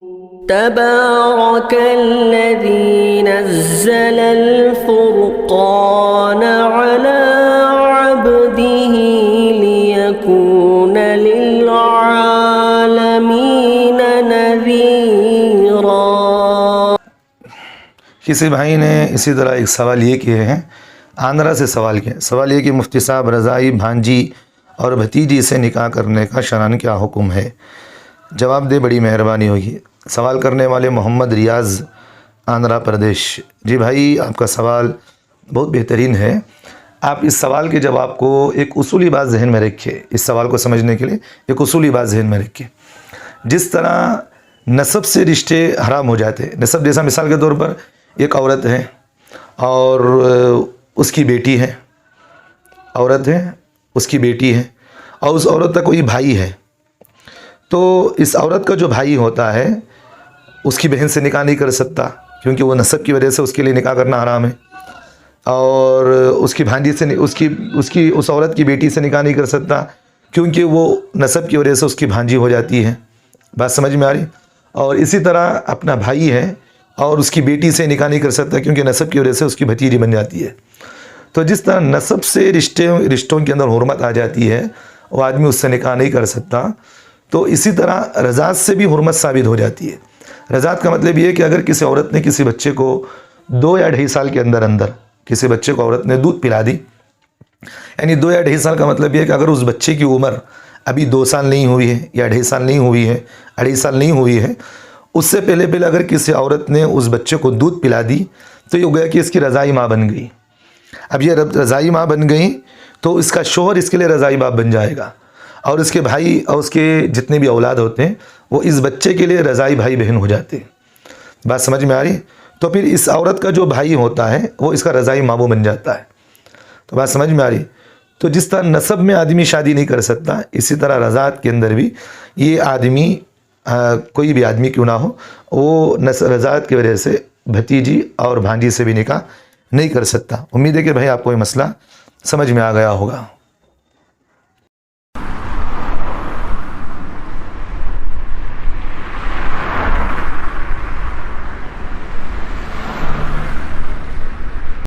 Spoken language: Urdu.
تبارك الذي نزل الفرقان على عبده ليكون للعالمين نذيرا۔ کسی بھائی نے اسی طرح ایک سوال یہ کیے ہیں، آندھرا سے سوال کیا، سوال یہ کہ مفتی صاحب رضائی بھانجی اور بھتیجی سے نکاح کرنے کا شرعاً کیا حکم ہے؟ جواب دے بڑی مہربانی ہوگی۔ سوال کرنے والے محمد ریاض، آندھرا پردیش۔ جی بھائی، آپ کا سوال بہت بہترین ہے۔ آپ اس سوال کے جواب کو ایک اصولی بات ذہن میں رکھیں، اس سوال کو سمجھنے کے لیے ایک اصولی بات ذہن میں رکھیں۔ جس طرح نسب سے رشتے حرام ہو جاتے، نسب جیسا مثال کے طور پر ایک عورت ہے اور اس کی بیٹی ہے، عورت ہے، اس کی بیٹی ہے، اور اس عورت کا کوئی بھائی ہے، تو اس عورت کا جو بھائی ہوتا ہے اس کی بہن سے نکاح نہیں کر سکتا، کیونکہ وہ نسب کی وجہ سے اس کے لیے نکاح کرنا حرام ہے، اور اس کی بھانجی سے اس عورت کی بیٹی سے نکاح نہیں کر سکتا، کیونکہ وہ نسب کی وجہ سے اس کی بھانجی ہو جاتی ہے۔ بات سمجھ میں آ رہی؟ اور اسی طرح اپنا بھائی ہے اور اس کی بیٹی سے نکاح نہیں کر سکتا، کیونکہ نسب کی وجہ سے اس کی بھتیجی بن جاتی ہے۔ تو جس طرح نسب سے رشتوں کے اندر حرمت آ جاتی ہے، وہ آدمی اس سے نکاح نہیں کر سکتا، تو اسی طرح رضاعت سے بھی حرمت ثابت ہو جاتی ہے۔ رضاعت کا مطلب یہ ہے کہ اگر کسی عورت نے کسی بچے کو 2 یا 2.5 سال کے اندر کسی بچے کو عورت نے دودھ پلا دی، یعنی 2 یا 2.5 سال کا مطلب یہ ہے کہ اگر اس بچے کی عمر ابھی 2 سال نہیں ہوئی ہے، یا 2.5 سال نہیں ہوئی ہے، 2.5 سال نہیں ہوئی ہے، اس سے پہلے اگر کسی عورت نے اس بچے کو دودھ پلا دی تو یہ ہو گیا کہ اس کی رضائی ماں بن گئی۔ اب یہ رضائی ماں بن گئی تو اس کا شوہر اس کے لیے رضائی باپ بن جائے گا، اور اس کے بھائی اور اس کے جتنے بھی اولاد ہوتے ہیں وہ اس بچے کے لیے رضائی بھائی بہن ہو جاتے ہیں۔ بات سمجھ میں آ رہی؟ تو پھر اس عورت کا جو بھائی ہوتا ہے وہ اس کا رضائی ماموں بن جاتا ہے۔ تو بات سمجھ میں آ رہی؟ تو جس طرح نسب میں آدمی شادی نہیں کر سکتا، اسی طرح رضاعت کے اندر بھی یہ آدمی کوئی بھی آدمی کیوں نہ ہو، وہ رضاعت کی وجہ سے بھتیجی اور بھانجی سے بھی نکاح نہیں کر سکتا۔ امید ہے کہ بھائی آپ کو یہ مسئلہ سمجھ میں آ گیا ہوگا۔